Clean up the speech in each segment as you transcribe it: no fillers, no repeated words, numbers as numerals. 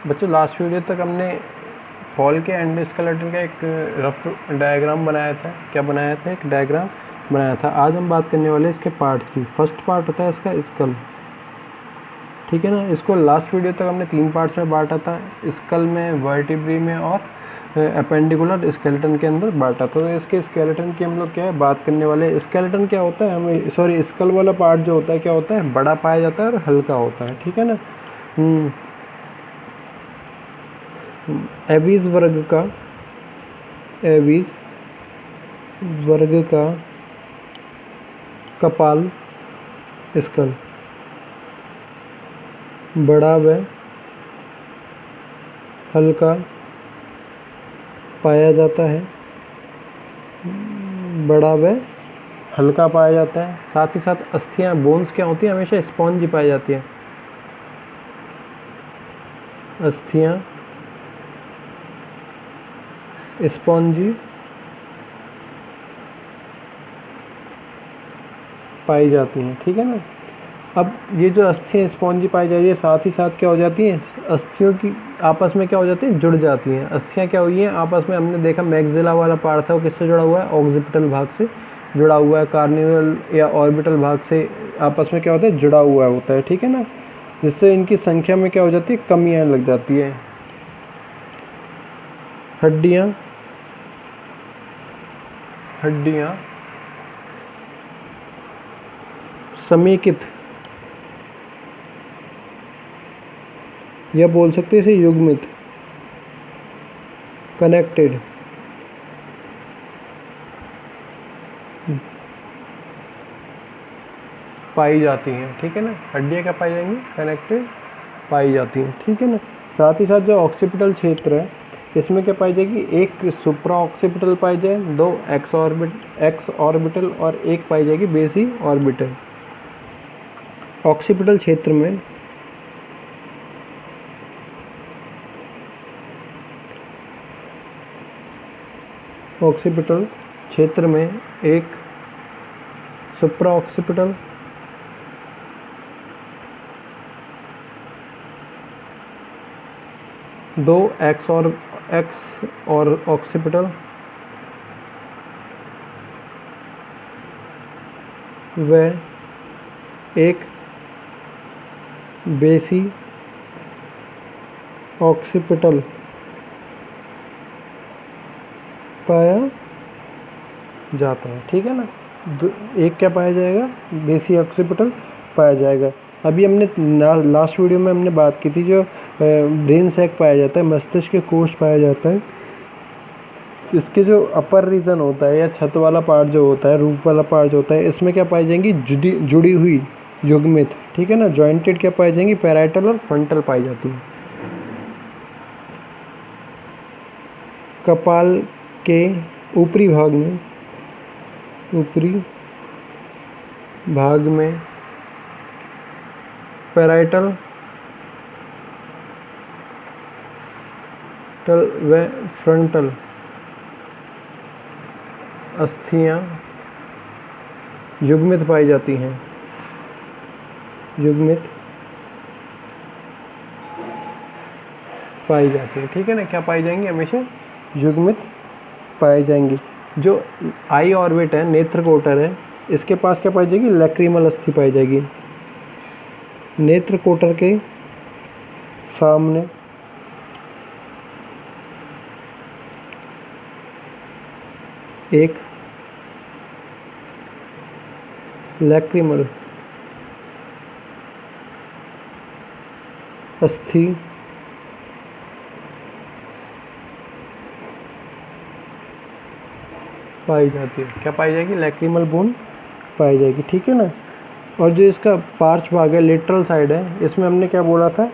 बच्चों last video तक हमने फॉल के एंडोस्केलेटन का एक रफ डायग्राम बनाया था। क्या बनाया था? एक डायग्राम बनाया था। आज हम बात करने वाले इसके पार्ट्स की। फर्स्ट पार्ट होता है इसका स्कल, ठीक है ना। इसको लास्ट वीडियो तक हमने 3 पार्ट्स में बांटा था, स्कल में, वर्टिब्री में और अपेंडिकुलर स्केलेटन के अंदर बांटा था। तो इसके स्केलेटन की हम लोग क्या है बात करने वाले। स्केलेटन क्या होता है, हमें स्कल वाला पार्ट जो होता है क्या होता है, बड़ा पाया जाता है और हल्का होता है, ठीक है ना। एविस वर्ग का कपाल स्कल बड़ा व हल्का पाया जाता है, बड़ा व हल्का पाया जाता है। साथ ही साथ अस्थियां, बोन्स क्या होती हैं, हमेशा स्पॉन्जी पाई जाती हैं। अस्थियां स्पॉन्जी पाई जाती हैं, ठीक है ना। अब ये जो अस्थियां स्पॉन्जी पाई जाती है, साथ ही साथ क्या हो जाती हैं, अस्थियों की आपस में क्या हो जाती है, जुड़ जाती हैं। अस्थियां क्या हुई हैं आपस में, हमने देखा मैक्सिला वाला पार्ट था वो किससे जुड़ा हुआ है, ऑक्सिपिटल भाग से जुड़ा हुआ है। कार्निवल या ऑर्बिटल भाग से आपस में क्या होता है, जुड़ा हुआ होता है, ठीक है ना। जिससे इनकी संख्या में क्या हो जाती है, कमी आने लग जाती है। हड्डियाँ समेकित या बोल सकते हैं इसे युग्मित, कनेक्टेड पाई जाती हैं, ठीक है ना। हड्डियाँ क्या पाई जाएंगी, कनेक्टेड पाई जाती हैं, ठीक है ना। साथ ही साथ जो ऑक्सीपिटल क्षेत्र है इसमें क्या पाई जाएगी, एक सुप्रा ऑक्सीपिटल पाई जाए, 2 एक्स ऑर्बिटल और एक पाई जाएगी बेसी ऑर्बिटल। ऑक्सीपिटल क्षेत्र में एक सुप्रा ऑक्सीपिटल, 2 एक्स और ऑक्सीपिटल व एक बेसी ऑक्सीपिटल पाया जाता है, ठीक है ना। एक क्या पाया जाएगा, बेसी ऑक्सीपिटल पाया जाएगा। अभी हमने लास्ट वीडियो में हमने बात की थी, जो ब्रेन सैक पाया जाता है, मस्तिष्क के कोश पाया जाता है। इसके जो अपर रीजन होता है या छत वाला पार्ट जो होता है, रूफ वाला पार्ट जो होता है, इसमें क्या पाई जाएंगी, जुड़ी हुई युग्मित, ठीक है ना। जॉइंटेड क्या पाई जाएंगी, पैराइटल और फ्रंटल पाई जाती है। कपाल के ऊपरी भाग में पैराइटल व फ्रंटल अस्थियां युग्मित पाई जाती हैं, ठीक है ना। क्या पाई जाएंगी, हमेशा युग्मित पाई जाएंगी। जो आई ऑर्बिट है, नेत्र कोटर है, इसके पास क्या पाई जाएगी, लैक्रिमल अस्थि पाई जाएगी। नेत्र कोटर के सामने एक लैक्रिमल अस्थि पाई जाती है। क्या पाई जाएगी, लैक्रिमल बोन पाई जाएगी, ठीक है ना। और जो इसका पार्श्व भाग है, लेटरल साइड है, इसमें हमने क्या बोला था,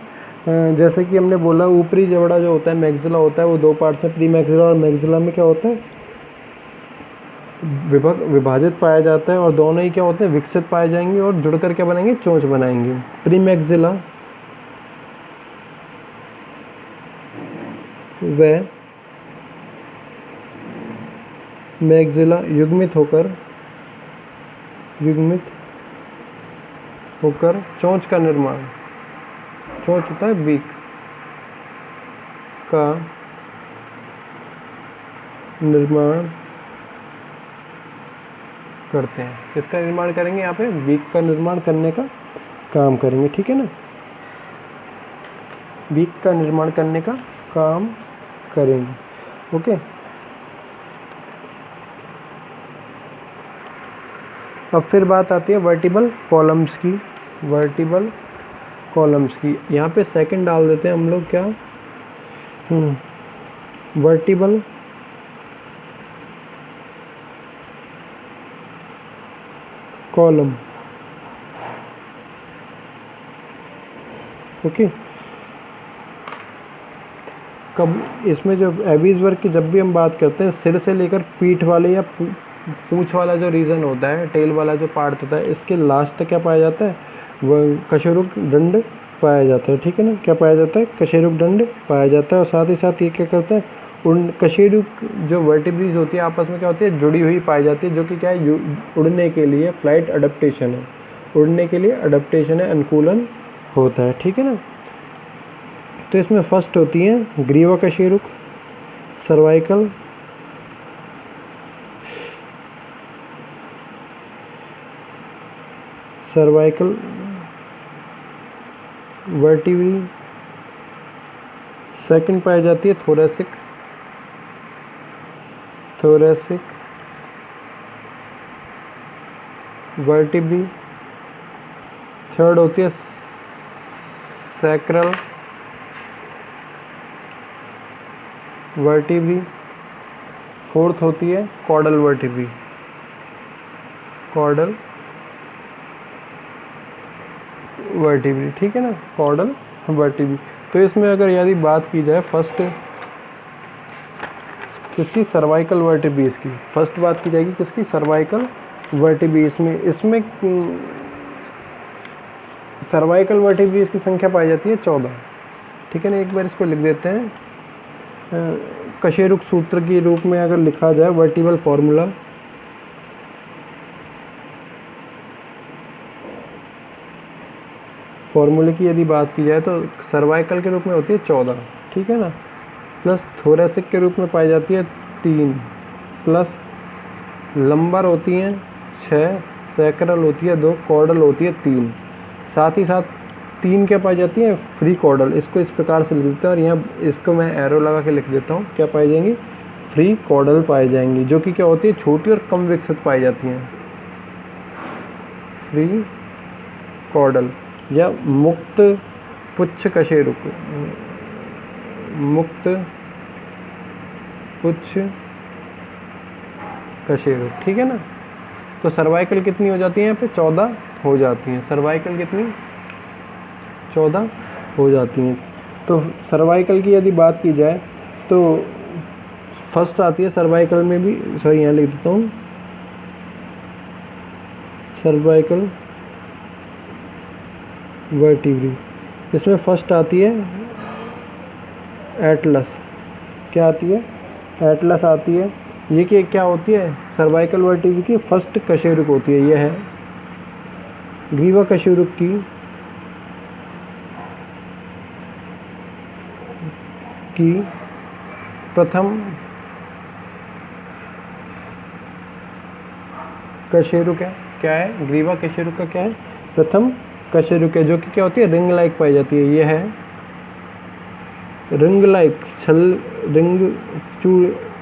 जैसे कि हमने बोला ऊपरी जबड़ा जो होता है, मैक्सिला होता है, वो 2 पार्ट्स में, प्री मैक्सिला और मैक्सिला में क्या होता है, विभाजित पाया जाता है। और दोनों ही क्या होते हैं, विकसित पाए जाएंगे और जुड़कर क्या बनाएंगे, चोंच बनाएंगे। प्री मैक्सिला व मैक्सिला युग्मित होकर चोंच का निर्माण, चोंच होता है बीक, का निर्माण करते हैं। किसका निर्माण करेंगे? यहाँ पे वीक का निर्माण करने का काम करेंगे, ठीक है ना। वीक का निर्माण करने का काम करेंगे। ओके, अब फिर बात आती है वर्टिबल कॉलम्स की। वर्टिबल कॉलम्स की यहाँ पे सेकंड डाल देते हैं हम लोग, क्या वर्टिबल कॉलम। ओके, कब इसमें जो एबीज वर्क की जब भी हम बात करते हैं, सिर से लेकर पीठ वाले या पूंछ वाला जो रीजन होता है, टेल वाला जो पार्ट होता है, इसके लास्ट तक क्या पाया जाता है? वह कशेरुक दंड पाया जाता है, ठीक है ना। क्या पाया जाता है? कशेरुक दंड पाया जाता है। और साथ ही साथ ये क्या करता है, उन कशेरुक जो वर्टिब्रीज होती है आपस में क्या होती है? जुड़ी हुई पाई जाती है, जो कि क्या है? उड़ने के लिए फ्लाइट अडेप्टेशन है, उड़ने के लिए अडेप्टेशन है, अनुकूलन होता है, ठीक है ना। तो इसमें फर्स्ट होती है ग्रीवा कशेरुक, सर्वाइकल, सर्वाइकल वर्टिब्री। सेकंड पाई जाती है थोरेसिक, थोरेसिक वर्टिब्री। थर्ड होती है सैक्रल वर्टिब्री। फोर्थ होती है कॉर्डल वर्टिब्री, कॉर्डल वर्टिब्री, ठीक है ना, कॉर्डल वर्टिब्री। तो इसमें अगर यदि बात की जाए फर्स्ट किसकी? Cervical vertebrae. इसकी फर्स्ट बात की जाएगी किसकी? Cervical vertebrae. इसमें सर्वाइकल वर्टिब्री की संख्या पाई जाती है 14, ठीक है ना। एक बार इसको लिख देते हैं कशेरुक सूत्र के रूप में अगर लिखा जाए, वर्टिबल फॉर्मूला, फॉर्मूले की यदि बात की जाए तो सर्वाइकल के रूप में होती है 14, ठीक है ना, प्लस थोरेसिक के रूप में पाई जाती है 3, प्लस लंबर होती हैं 6, सैक्रल होती है 2, कॉर्डल होती है 3। साथ ही साथ 3 क्या पाई जाती है? फ्री कॉर्डल। इसको इस प्रकार से लिख देते हैं, और यहाँ इसको मैं एरो लगा के लिख देता हूँ। क्या पाई जाएंगी? फ्री कॉर्डल पाई जाएंगी, जो कि क्या होती है? छोटी और कम विकसित पाई जाती हैं। फ्री कॉर्डल या मुक्त पुच्छ कशेरुक, मुक्त पुच्छ कशेरुक, ठीक है ना। तो सर्वाइकल कितनी हो जाती है? यहाँ पे 14 हो जाती हैं। सर्वाइकल कितनी? 14 हो जाती हैं। तो सर्वाइकल की यदि बात की जाए तो फर्स्ट आती है सर्वाइकल में भी, सॉरी यहाँ लिख देता हूँ, सर्वाइकल वर्टिब्री। इसमें फर्स्ट आती है एटलस। क्या आती है? एटलस आती है। ये क्या होती है? सर्वाइकल वर्टिब्री की फर्स्ट कशेरुक होती है। यह है ग्रीवा कशेरुक की प्रथम कशेरुक है। क्या है? ग्रीवा कशेरुक का क्या है? प्रथम कशेरुक है, जो कि क्या होती है? रिंग लाइक पाई जाती है। यह है रिंग लाइक, रिंग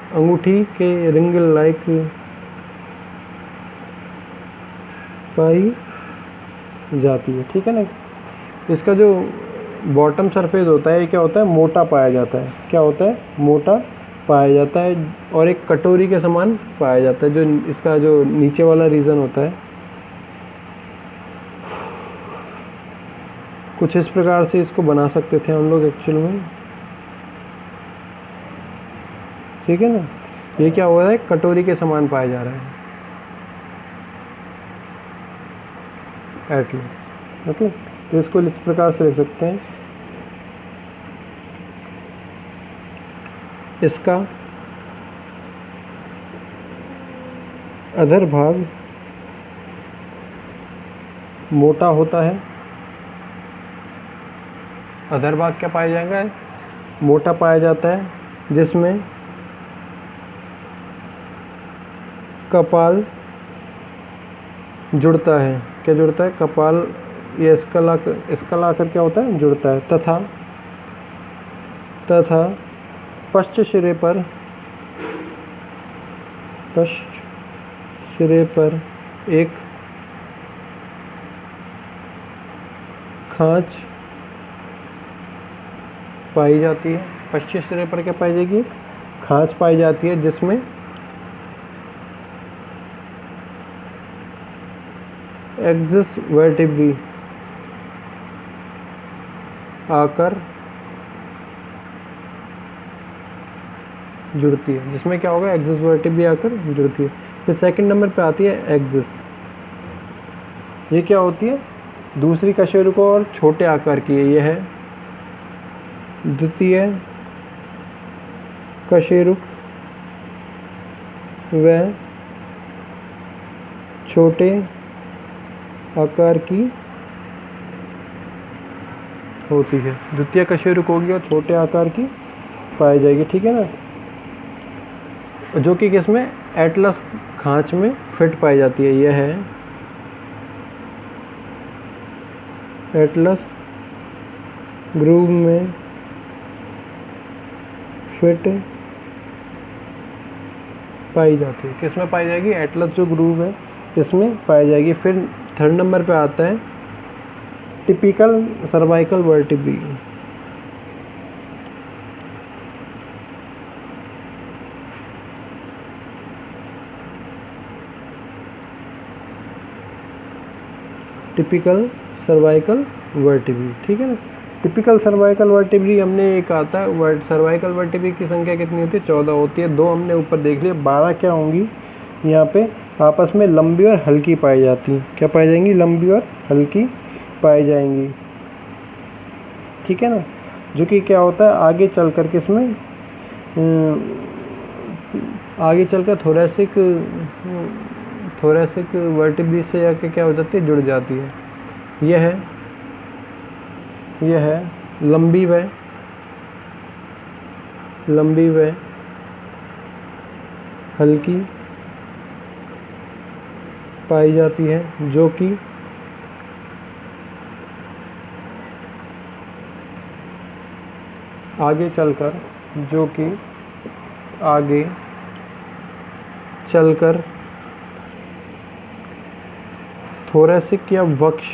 अंगूठी के रिंग लाइक पाई जाती है, ठीक है ना। इसका जो बॉटम सरफेस होता है, ये क्या होता है? मोटा पाया जाता है। क्या होता है? मोटा पाया जाता है, और एक कटोरी के समान पाया जाता है। जो इसका जो नीचे वाला रीजन होता है, कुछ इस प्रकार से इसको बना सकते थे हम लोग एक्चुअल में, ठीक है ना। ये क्या हो रहा है? कटोरी के समान पाया जा रहा है एटलस। ओके, तो इसको इस प्रकार से लिख सकते हैं, इसका अधर भाग मोटा होता है। अधर भाग क्या पाया जाएगा? मोटा पाया जाता है जिसमें कपाल जुड़ता है। क्या जुड़ता है? कपाल या स्कल आकर क्या होता है? जुड़ता है। तथा पश्च सिरे पर एक खांच पाई जाती है। पश्चिम सिरे पर क्या पाई जाएगी? एक खांच पाई जाती है जिसमें एक्सिस वर्टिब्री आकर जुड़ती है। जिसमें क्या होगा? एक्सिस वर्टिब्री आकर जुड़ती है। फिर सेकंड नंबर पे आती है एक्सिस। ये क्या होती है? दूसरी कशेरुक और छोटे आकार की है। यह है द्वितीय कशेरुक व छोटे आकार की होती है। द्वितीय कशेरुक होगी और छोटे आकार की पाई जाएगी। ठीक है ना? जो कि किसमें? एटलस खांच में फिट पाई जाती है। यह है एटलस ग्रूव में फिट पाई जाती है। किस में पाई जाएगी? एटलस जो ग्रूव है इसमें पाई जाएगी। फिर थर्ड नंबर पे आता है typical cervical vertebrae. Typical cervical vertebrae. ठीक है ना? टिपिकल सर्वाइकल वर्टिब्री हमने एक आता है सर्वाइकल वर्टिब्री की संख्या कितनी होती है? 14 होती है। 2 हमने ऊपर देख लिया। 12 क्या होंगी? यहाँ पे आपस में लंबी और हल्की पाई जाती हैं। क्या पाई जाएंगी? लंबी और हल्की पाई जाएंगी। ठीक है ना? जो कि क्या होता है आगे चल कर के इसमें आगे चलकर थोरेसिक वर्टिब्री से जाके क्या हो जाती है? जुड़ जाती है। यह है लंबी व हल्की पाई जाती है। जो कि आगे चलकर थोरेसिक या वक्ष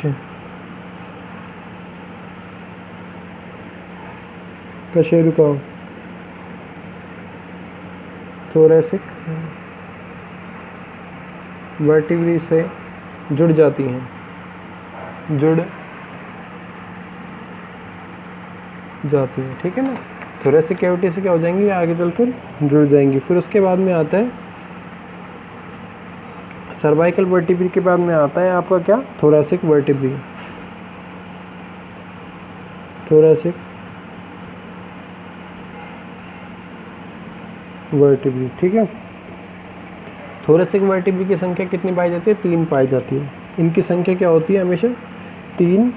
कशेरुका थोरेसिक वर्टिब्री से जुड़ जाती हैं। ठीक है ना? थोरेसिक कैविटी से क्या हो जाएंगी? आगे चलकर जुड़ जाएंगी। फिर उसके बाद में आता है सर्वाइकल वर्टिब्री के बाद में आता है आपका क्या? Thoracic vertebrae. ठीक है? थोरेसिक वर्टिब्री की संख्या कितनी पाई जाती है? 3 पाई जाती है। इनकी संख्या क्या होती है? हमेशा 3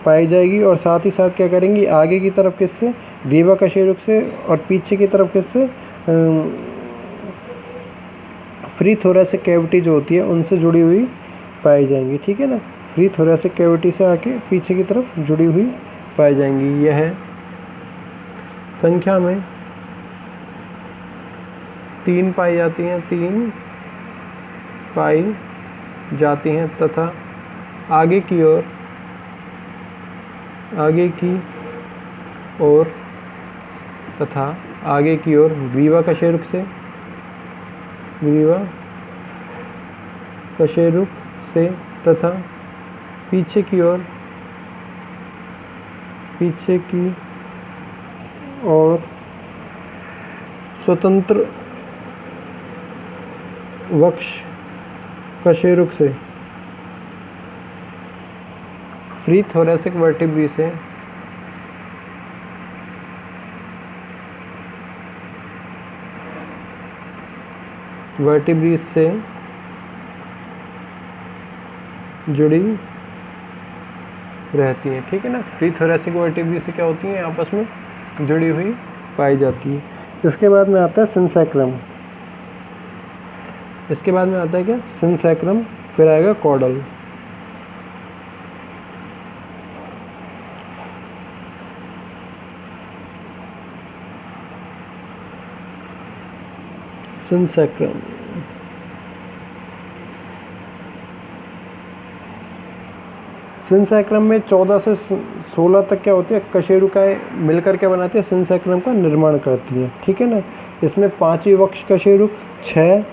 पाई जाएगी। और साथ ही साथ क्या करेंगी? आगे की तरफ किससे? ग्रीवा कशेरुक से। और पीछे की तरफ किससे? फ्री थोरेसिक कैविटी जो होती है उनसे जुड़ी हुई पाई जाएंगी। ठीक है ना? फ्री थोरेसिक कैविटी से आके पीछे की तरफ जुड़ी हुई पाई जाएंगी। यह संख्या में 3 पाई जाती हैं तथा आगे की ओर ग्रीवा कशेरुक से तथा पीछे की ओर स्वतंत्र वक्ष कशेरुक से फ्री थोरेसिक वर्टिब्री से जुड़ी रहती हैं, ठीक है ना। प्री थोरेसिक वर्टिब्री से क्या होती हैं, आपस में जुड़ी हुई पाई जाती है। इसके बाद में आता है सिनसैक्रम। इसके बाद में आता है क्या, सिनसैक्रम, फिर आएगा कॉर्डल। सिनसैक्रम, सिनसैक्रम में 14 से 16 तक क्या होती है, कशेरुकाएँ मिलकर क्या बनाती है, सिनसैक्रम का निर्माण करती है, ठीक है ना। इसमें 5 वक्ष कशेरुक, 6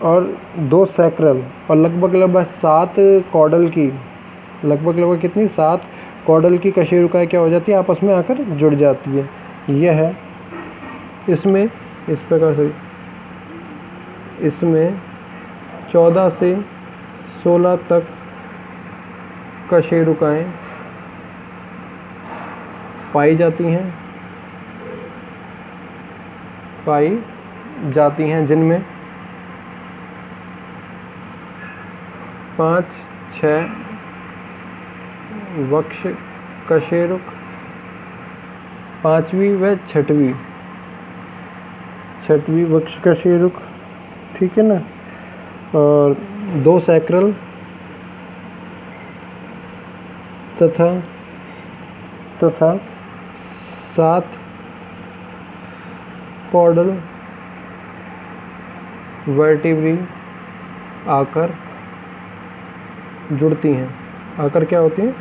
और 2 सैक्रल और लगभग 7 कॉर्डल की, लगभग कितनी, 7 कॉर्डल की कशेरुकाएँ क्या हो जाती है, आपस में आकर जुड़ जाती है। यह है इसमें इस प्रकार से, इसमें 14 से 16 तक कशेरुकाएँ पाई जाती हैं, जिनमें 5-6 वक्ष कशेरुक, 5वीं व 6वीं वक्ष कशेरुक, ठीक है ना, और 2 सैक्रल तथा 7 कॉर्डल वर्टिब्री आकर जुड़ती हैं, आकर क्या होती हैं,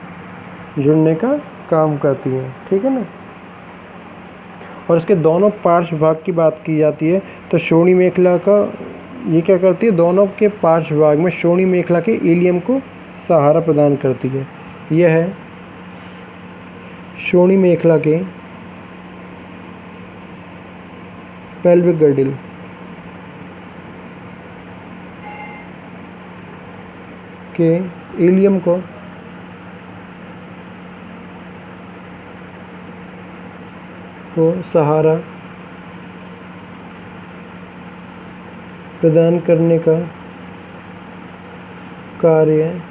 जुड़ने का काम करती हैं, ठीक है ना। और इसके दोनों पार्श्व भाग की बात की जाती है तो श्रोणि मेखला का ये क्या करती है, दोनों के पार्श्व भाग में श्रोणि मेखला के इलियम को सहारा प्रदान करती है। यह है श्रोणि मेखला के पेल्विक गर्डिल के इलियम को सहारा प्रदान करने का कार्य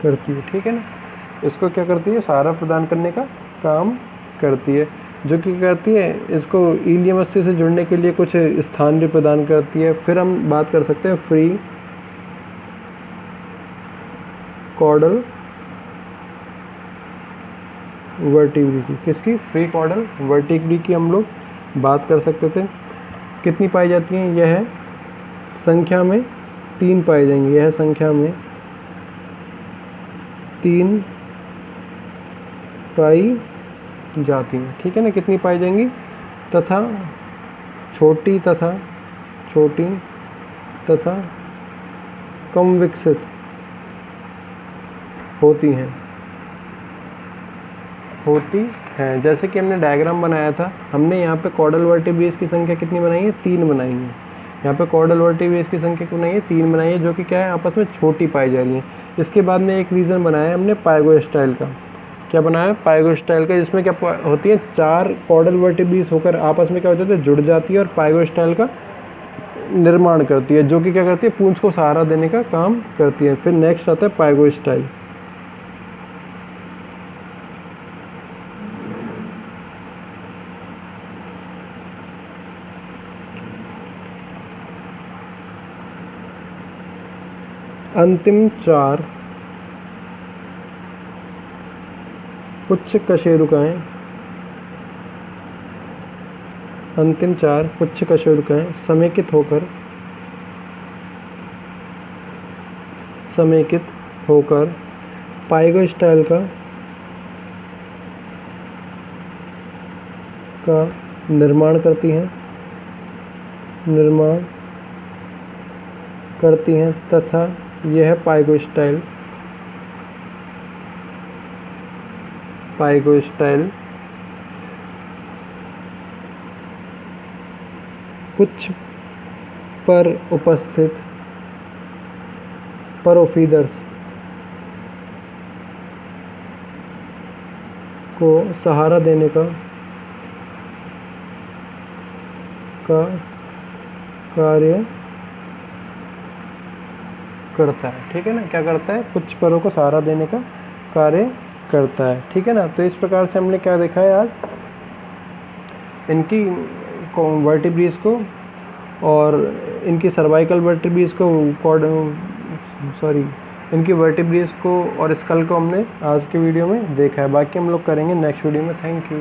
करती है, ठीक है ना। इसको क्या करती है, सहारा प्रदान करने का काम करती है, जो कि करती है इसको इलियम अस्थि से जुड़ने के लिए कुछ स्थान भी प्रदान करती है। फिर हम बात कर सकते हैं फ्री कॉर्डल वर्टिब्री की, किसकी, फ्री कॉर्डल वर्टिब्री की हम लोग बात कर सकते थे। कितनी पाई जाती हैं, यह है संख्या में 3 पाई जाएंगी, यह संख्या में 3 पाई जाती हैं, ठीक है ना। कितनी पाई जाएंगी, तथा छोटी तथा कम विकसित होती हैं। जैसे कि हमने डायग्राम बनाया था, हमने यहाँ पे कॉर्डल वर्टिब्रेस की संख्या कितनी बनाई है, 3 बनाई है। यहाँ पे कॉर्डल वर्टिब्रेस की संख्या कितनी बनाई है, 3 बनाई है, जो कि क्या है, आपस में छोटी पाई जा रही है। इसके बाद में एक रीज़न बनाया है हमने पाइगोस्टाइल का। क्या बनाया है, पाइगोस्टाइल का, जिसमें क्या होती है, 4 कॉर्डल वर्टिब्रेस होकर आपस में क्या हो जाती है, जुड़ जाती है और पाइगोस्टाइल का निर्माण करती है, जो कि क्या करती है, पूंछ को सहारा देने का काम करती है। फिर नेक्स्ट आता है पाइगोस्टाइल। अंतिम 4 पुच्छ कशेरुकाएँ, अंतिम 4 पुच्छ कशेरुकाएँ समेकित होकर पाइगोस्टाइल का निर्माण करती हैं तथा यह पाइगोस्टाइल पुच्छ पर उपस्थित परोफीदर्स को सहारा देने का कार्य करता है, ठीक है ना, क्या करता है, कुछ परों को सहारा देने का कार्य करता है, ठीक है ना। तो इस प्रकार से हमने क्या देखा है आज, इनकी वर्टिब्रेस को और इनकी सर्वाइकल वर्टिब्रेस को इनकी वर्टिब्रेस को और स्कल को हमने आज के वीडियो में देखा है। बाकी हम लोग करेंगे नेक्स्ट वीडियो में। Thank you.